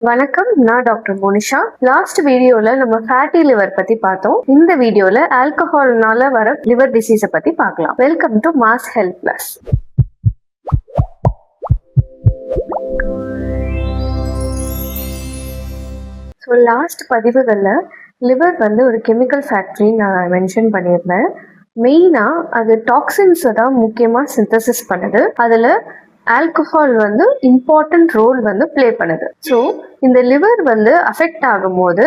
வணக்கம், நான் doctor Monisha. Last வீடியோல நம்ம ஃபேட்டி லிவர் பத்தி பார்த்தோம். இந்த வீடியோல ஆல்கஹால்னால வர லிவர் டிசீஸ பத்தி பார்க்கலாம். Welcome to mass health plus. So last பதிவுகளில் லிவர் வந்து ஒரு கெமிக்கல் ஃபேக்ட்ரி நான் மென்ஷன் பண்ணியிருந்தேன். மெயினாக அது டாக்ஸின்ஸை தான் முக்கியமாக சிந்தசிஸ் பண்ணுது. அதில் ஆல்கஹால் வந்து இம்பார்ட்டன்ட் ரோல் வந்து ப்ளே பண்ணுது. ஸோ இந்த லிவர் வந்து அஃபெக்ட் ஆகும்போது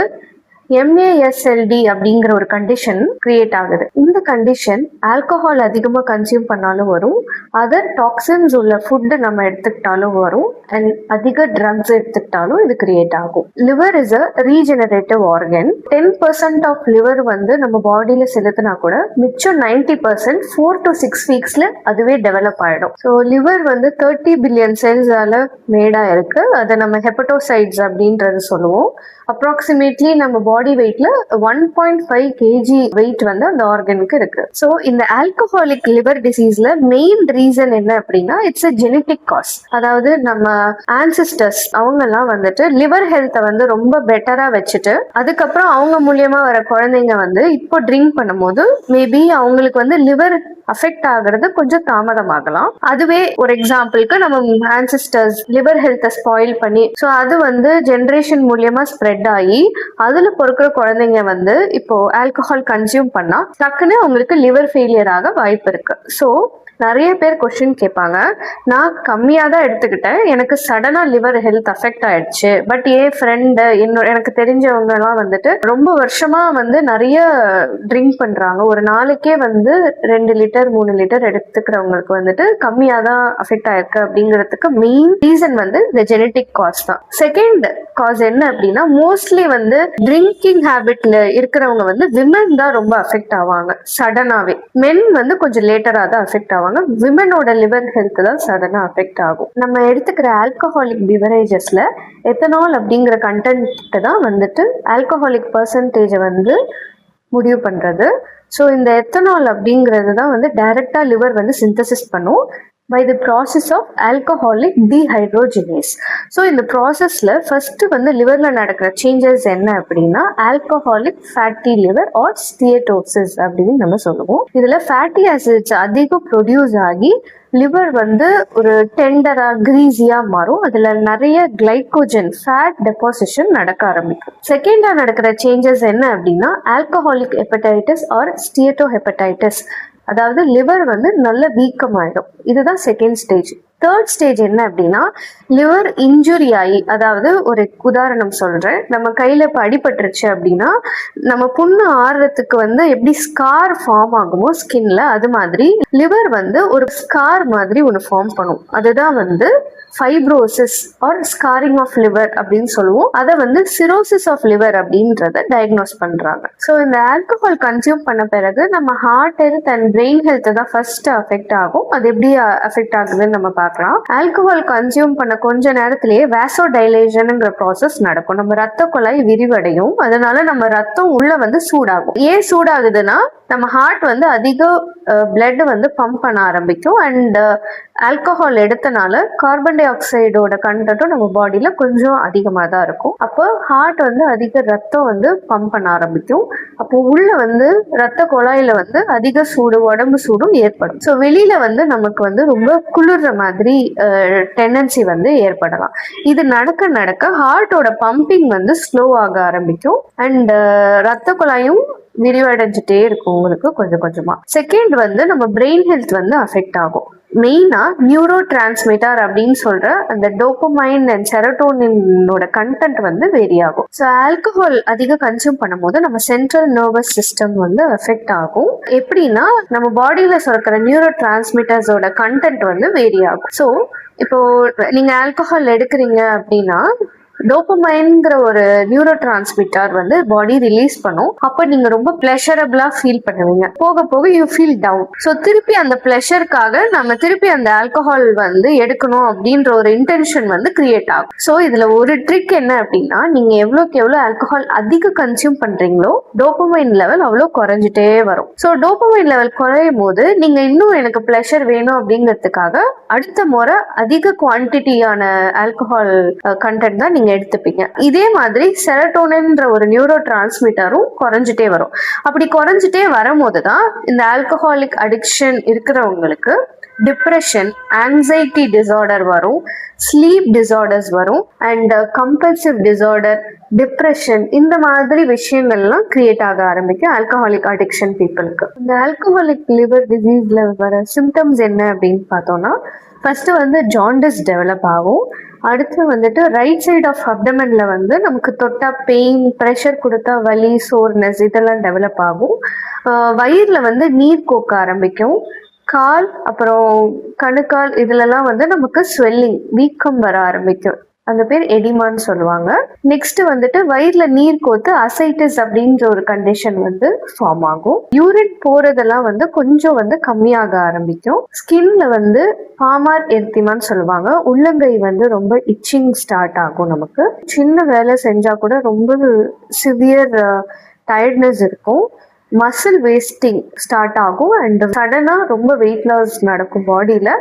MASLD அப்படிங்கிற ஒரு கண்டிஷன் கிரியேட் ஆகுது. இந்த கண்டிஷன் ஆல்கஹால் அதிகமாக கன்சியூம் பண்ணாலும் வரும், அதர் டாக்ஸின்ஸ் உள்ள ஃபுட்டு நம்ம எடுத்துக்கிட்டாலும் வரும், அண்ட் அதிக ட்ரக்ஸ் எடுத்துக்கிட்டாலும் இது கிரியேட் ஆகும். Liver is a regenerative organ. 10% of liver வந்து நம்ம பாடியில செலுத்தினா கூட மிச்சம் 90% 4 to 6 வீக்ஸ்ல அதுவே டெவலப் ஆயிடும். ஸோ லிவர் வந்து 30 பில்லியன் செல்ஸால மேடா இருக்கு. அதை நம்ம ஹெப்படோசைட்ஸ் அப்படின்றது சொல்லுவோம். அப்ராக்சிமேட்லி நம்ம பாடி வெயிட்ல 1.5 kg வெயிட் வந்து அந்த ஆர்கனுக்கு இருக்கு. ஸோ இந்த ஆல்கஹாலிக் லிவர் டிசீஸ்ல மெயின் ரீசன் என்ன அப்படின்னா இட்ஸ் அ ஜெனட்டிக் காஸ். அதாவது நம்ம ஆன்சிஸ்டர்ஸ் அவங்கெல்லாம் வந்துட்டு லிவர் ஹெல்த்தை வந்து ரொம்ப பெட்டரா வச்சுட்டு அதுக்கப்புறம் அவங்க மூலியமா வர குழந்தைங்க வந்து இப்போ ட்ரிங்க் பண்ணும்போது மேபி அவங்களுக்கு வந்து லிவர் அஃபெக்ட் ஆகுறது கொஞ்சம் தாமதமாகலாம். அதுவே ஒரு எக்ஸாம்பிளுக்கு நம்ம ஆன்சிஸ்டர்ஸ் லிவர் ஹெல்த்தை ஸ்பாயில் பண்ணி ஸோ அது வந்து ஜென்ரேஷன் மூலியமா ஸ்ப்ரெட் ஆகி அதுல பொறுக்கிற குழந்தைங்க வந்து இப்போ ஆல்கஹால் கன்சியூம் பண்ணா டக்குன்னு அவங்களுக்கு லிவர் ஃபெயிலியர் ஆக வாய்ப்பு இருக்கு. ஸோ நிறைய பேர் கொஸ்டின் கேட்பாங்க, நான் கம்மியாக தான் எடுத்துக்கிட்டேன், எனக்கு சடனாக லிவர் ஹெல்த் அஃபெக்ட் ஆயிடுச்சு, பட் என் ஃப்ரெண்டு எனக்கு தெரிஞ்சவங்கலாம் வந்துட்டு ரொம்ப வருஷமாக வந்து நிறைய ட்ரிங்க் பண்ணுறாங்க, ஒரு நாளைக்கே வந்து 2 லிட்டர் 3 லிட்டர் எடுத்துக்கிறவங்களுக்கு வந்துட்டு கம்மியாக தான் அஃபெக்ட் ஆயிருக்கு அப்படிங்கிறதுக்கு மெயின் ரீசன் வந்து இந்த ஜெனட்டிக் காஸ் தான். செகண்ட் காஸ் என்ன அப்படின்னா மோஸ்ட்லி வந்து ட்ரிங்கிங் ஹேபிட்ல இருக்கிறவங்க வந்து விமன் தான் ரொம்ப அஃபெக்ட் ஆவாங்க சடனாகவே. மென் வந்து கொஞ்சம் லேட்டராக தான் அஃபெக்ட் ஆவாங்க. விமனோட லிவர் ஹெல்த் தான் சடனா அஃபெக்ட் ஆகும். நம்ம எடுத்துக்கிற ஆல்கஹாலிக் பிவரேஜஸ்ல எத்தனால் அப்படிங்கிற கண்டென்ட் தான் வந்துட்டு ஆல்கஹாலிக் பர்சன்டேஜை வந்து முடிவு பண்றது. ஸோ இந்த எத்தனால் அப்படிங்கிறது தான் வந்து டைரக்டா லிவர் வந்து சிந்தசிஸ் பண்ணும் by the process of alcoholic dehydrogenase. So இந்த ப்ராசஸ்ல ஃபர்ஸ்ட் வந்து லிவர்ல நடக்கிற சேஞ்சஸ் என்ன அப்படின்னா ஆல்கஹாலிக் ஃபேட்டி லிவர் ஆர் ஸ்டியட்டோசிஸ் அப்படின்னு நம்ம சொல்லுவோம். இதுல ஃபேட்டி ஆசிட்ஸ் அதிகம் ப்ரொடியூஸ் ஆகி லிவர் வந்து ஒரு டெண்டரா கிரீஸியா மாறும். அதுல நிறைய கிளைகோஜன் ஃபேட் டெபாசிஷன் நடக்க ஆரம்பிக்கும். செகண்டா நடக்கிற சேஞ்சஸ் என்ன அப்படின்னா alcoholic hepatitis R steato hepatitis, அதாவது லிவர் வந்து நல்ல வீக்கமாயிடும். இதுதான் செகண்ட் ஸ்டேஜ். தேர்ட் ஸ்டேஜ் என்ன அப்படின்னா லிவர் இன்ஜுரி ஆகி, அதாவது ஒரு உதாரணம் சொல்றேன், நம்ம கையில இப்போ அடிபட்டுருச்சு அப்படின்னா நம்ம புண்ணு ஆறுறதுக்கு வந்து எப்படி ஸ்கார் ஃபார்ம் ஆகுமோ ஸ்கின்ல, அது மாதிரி லிவர் வந்து ஒரு ஸ்கார் மாதிரி ஒன்று ஃபார்ம் பண்ணும். அதுதான் வந்து fibrosis or scarring of liver அப்படின்னு சொல்லுவோம். அதை வந்து சிரோசிஸ் ஆஃப் லிவர் அப்படின்றத டயக்னோஸ் பண்றாங்க. ஸோ இந்த ஆல்கஹால் கன்சியூம் பண்ண பிறகு நம்ம heart health and brain health தான் ஃபர்ஸ்ட் அஃபெக்ட் ஆகும். அது எப்படி அஃபெக்ட் ஆகுதுன்னு நம்ம பார்க்கலாம். ஆல்கஹால் கன்சியூம் பண்ண கொஞ்ச நேரத்திலேயே வேசோ டைலேஷன்ங்கிற ப்ராசஸ் நடக்கும். நம்ம ரத்த குழாய் விரிவடையும், அதனால நம்ம ரத்தம் உள்ள வந்து சூடாகும். ஏன் சூடாகுதுன்னா நம்ம ஹார்ட் வந்து அதிக பிளட் வந்து பம்ப் பண்ண ஆரம்பிக்கும். அண்ட் ஆல்கஹால் எடுத்தனால கார்பன் டை ஆக்சைடோட கண்டென்ட்டும் நம்ம பாடியில கொஞ்சம் அதிகமாக தான் இருக்கும். அப்போ ஹார்ட் வந்து அதிக ரத்தம் வந்து பம்ப் பண்ண ஆரம்பிக்கும். அப்போ உள்ள வந்து ரத்த குழாயில வந்து அதிக சூடு, உடம்பு சூடும் ஏற்படும். ஸோ வெளியில வந்து நமக்கு வந்து ரொம்ப குளிர்ற மாதிரி டெண்டன்சி வந்து ஏற்படலாம். இது நடக்க நடக்க ஹார்ட்டோட பம்பிங் வந்து ஸ்லோ ஆக ஆரம்பிக்கும். அண்ட் ரத்த குழாயும் விரிவடைஞ்சிட்டே இருக்கும் உங்களுக்கு கொஞ்சம் கொஞ்சமா. செகண்ட் வந்து நம்ம பிரெயின் ஹெல்த் வந்து அஃபெக்ட் ஆகும். மெயினா நியூரோ டிரான்ஸ்மிட்டர் அப்படின்னு சொல்ற அந்த டோபமைன் அண்ட் செரோட்டோனினோட கண்டென்ட் வந்து வேரி ஆகும். ஸோ ஆல்கஹால் அதிக கன்சியூம் பண்ணும்போது நம்ம சென்ட்ரல் நர்வஸ் சிஸ்டம் வந்து அஃபெக்ட் ஆகும். எப்படின்னா நம்ம பாடியில சுரக்கிற நியூரோ டிரான்ஸ்மிட்டர்ஸோட கண்டென்ட் வந்து வேரி ஆகும். ஸோ இப்போ நீங்க ஆல்கஹால் எடுக்கிறீங்க அப்படின்னா டோபமைன்ங்கிற ஒரு நியூரோ டிரான்ஸ்மிட்டர் வந்து பாடி ரிலீஸ் பண்ணும். அப்ப நீங்க ரொம்ப பிளஷரபிளா ஃபீல் பண்ணுவீங்க. போக போக யூ ஃபீல் டவுன். ஸோ திருப்பி அந்த பிளஷருக்காக நம்ம திருப்பி அந்த ஆல்கஹால் வந்து எடுக்கணும் அப்படின்ற ஒரு இன்டென்ஷன் வந்து கிரியேட் ஆகும். ஸோ இதுல ஒரு ட்ரிக் என்ன அப்படின்னா நீங்க எவ்வளோக்கு எவ்வளோ ஆல்கஹால் அதிக கன்சியூம் பண்றீங்களோ டோபமைன் லெவல் அவ்வளோ குறைஞ்சிட்டே வரும். ஸோ டோபமைன் லெவல் குறையும் போது நீங்க இன்னும் எனக்கு பிளஷர் வேணும் அப்படிங்கிறதுக்காக அடுத்த முறை அதிக குவான்டிட்டியான ஆல்கஹால் கண்டென்ட் தான் நீங்க நீங்க எடுத்துப்பீங்க. இதே மாதிரி செரட்டோனின்ற ஒரு நியூரோ டிரான்ஸ்மிட்டரும் குறைஞ்சிட்டே வரும். அப்படி குறைஞ்சிட்டே வரும்போது தான் இந்த ஆல்கஹாலிக் அடிக்ஷன் இருக்கிறவங்களுக்கு டிப்ரெஷன், ஆங்ஸைட்டி டிசார்டர் வரும், ஸ்லீப் டிசார்டர்ஸ் வரும், அண்ட் கம்பல்சிவ் டிசார்டர், டிப்ரெஷன், இந்த மாதிரி விஷயங்கள்லாம் கிரியேட் ஆக ஆரம்பிக்கும் ஆல்கஹாலிக் அடிக்ஷன் பீப்புளுக்கு. இந்த ஆல்கஹாலிக் லிவர் டிசீஸ்ல வர சிம்டம்ஸ் என்ன அப்படின்னு பார்த்தோம்னா, ஃபர்ஸ்ட் வந்து ஜாண்டிஸ் டெவலப் ஆகும். அடுத்து வந்துட்டு ரைட் சைட் ஆஃப் அப்டமன்ல வந்து நமக்கு தொட்டா பெயின், ப்ரெஷர் கொடுத்தா வலி, சோர்னஸ் இதெல்லாம் டெவலப் ஆகும். வயிறுல வந்து நீர் கோக்க ஆரம்பிக்கும். கால் அப்புறம் கணுக்கால் இதுலலாம் வந்து நமக்கு ஸ்வெல்லிங், வீக்கம் வர ஆரம்பிக்கும். அந்த பேர் எடிமான்னு சொல்லுவாங்க. நெக்ஸ்ட் வந்துட்டு வயிறுல நீர் கோத்து அசைட்டிஸ் அப்படின்ற ஒரு கண்டிஷன் வந்து ஃபார்ம் ஆகும். யூரின் போறதெல்லாம் வந்து கொஞ்சம் வந்து கம்மியாக ஆரம்பிக்கும். ஸ்கின்ல வந்து பாமார் எரித்திமான்னு சொல்லுவாங்க. உள்ளங்கை வந்து ரொம்ப இச்சிங் ஸ்டார்ட் ஆகும். நமக்கு சின்ன வேலை செஞ்சா கூட ரொம்ப சிவியர் டயர்ட்னஸ் இருக்கும். மசில் வேஸ்டிங் ஸ்டார்ட் ஆகும் அண்ட் சடனாக ரொம்ப வெயிட் லாஸ் நடக்கும் பாடியில்.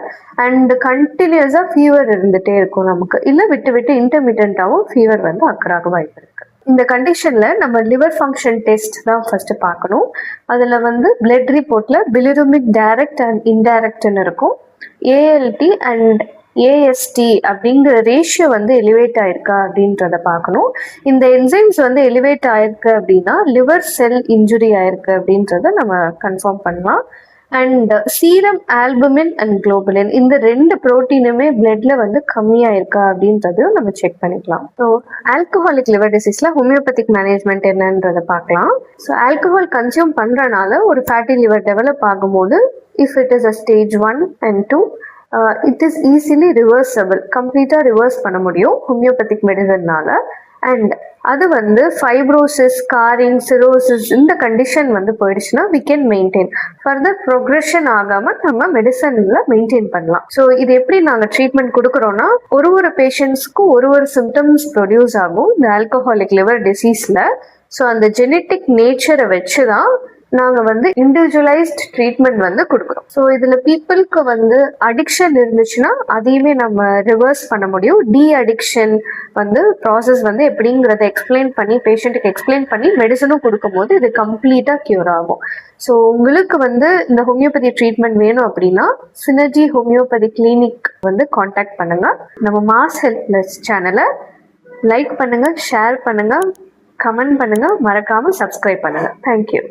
அண்ட் கண்டினியூஸாக ஃபீவர் இருந்துகிட்டே இருக்கும் நமக்கு. இல்லை விட்டு விட்டு இன்டர்மீடியண்ட்டாகவும் ஃபீவர் வந்து அக்கறாக வாய்ப்பு இருக்கு. இந்த கண்டிஷனில் நம்ம லிவர் ஃபங்க்ஷன் டெஸ்ட் தான் ஃபர்ஸ்ட் பார்க்கணும். அதில் வந்து பிளட் ரிப்போர்ட்டில் பிலிருபின் டைரக்ட் அண்ட் இன்டைரக்ட்னு இருக்கும். ஏஎல்டி அண்ட் ஏஎஸ்டி அப்படிங்கிற ரேஷியோ வந்து எலிவேட் ஆயிருக்கா அப்படின்றத பார்க்கணும். இந்த என்சைம்ஸ் வந்து எலிவேட் ஆயிருக்கு அப்படின்னா லிவர் செல் இன்ஜுரி ஆயிருக்கு அப்படின்றத நம்ம கன்ஃபார்ம் பண்ணலாம். And serum albumin and globulin இந்த ரெண்டு புரோட்டீனுமே பிளட்ல வந்து கம்மியாயிருக்கா அப்படின்றதையும் நம்ம செக் பண்ணிக்கலாம். ஸோ ஆல்கஹாலிக் லிவர் டிசீஸ்ல ஹோமியோபதிக் மேனேஜ்மெண்ட் என்னன்றதை பார்க்கலாம். ஸோ ஆல்கஹால் கன்சியூம் பண்றனால ஒரு ஃபேட்டி லிவர் டெவலப் ஆகும்போது if it is a stage 1 and 2 it is easily reversible, கம்ப்ளீட்டாக ரிவர்ஸ் பண்ண முடியும் ஹோமியோபதிக் மெடிசன்னால. அண்ட் அது வந்து ஃபைப்ரோசிஸ், ஸ்காரிங், சிரோசிஸ் இந்த கண்டிஷன் வந்து போயிடுச்சுன்னா we can maintain. Further progression ஆகாமல் நம்ம மெடிசனில் மெயின்டைன் பண்ணலாம். ஸோ இது எப்படி நாங்கள் ட்ரீட்மெண்ட் கொடுக்குறோன்னா, ஒரு பேஷண்ட்ஸ்க்கும் ஒரு சிம்டம்ஸ் ப்ரொடியூஸ் ஆகும் இந்த ஆல்கஹாலிக் லிவர் டிசீஸில். ஸோ அந்த ஜெனட்டிக் நேச்சரை வச்சு தான் நாங்கள் வந்து இண்டிவிஜுவலைஸ்ட் ட்ரீட்மெண்ட் வந்து கொடுக்குறோம். ஸோ இதில் பீப்புளுக்கு வந்து அடிக்ஷன் இருந்துச்சுன்னா அதையுமே நம்ம ரிவர்ஸ் பண்ண முடியும். டி அடிக்ஷன் வந்து ப்ராசஸ் வந்து எப்படிங்கிறத பேஷண்ட்டுக்கு எக்ஸ்பிளைன் பண்ணி மெடிசனும் கொடுக்கும்போது இது கம்ப்ளீட்டாக க்யூர் ஆகும். ஸோ உங்களுக்கு வந்து இந்த ஹோமியோபதி ட்ரீட்மெண்ட் வேணும் அப்படின்னா சினர்ஜி ஹோமியோபதி கிளினிக் வந்து காண்டாக்ட் பண்ணுங்கள். நம்ம மாஸ் ஹெல்த் பிளஸ் சேனலை லைக் பண்ணுங்கள், ஷேர் பண்ணுங்கள், கமெண்ட் பண்ணுங்கள், மறக்காமல் சப்ஸ்கிரைப் பண்ணுங்கள். தேங்க்யூ.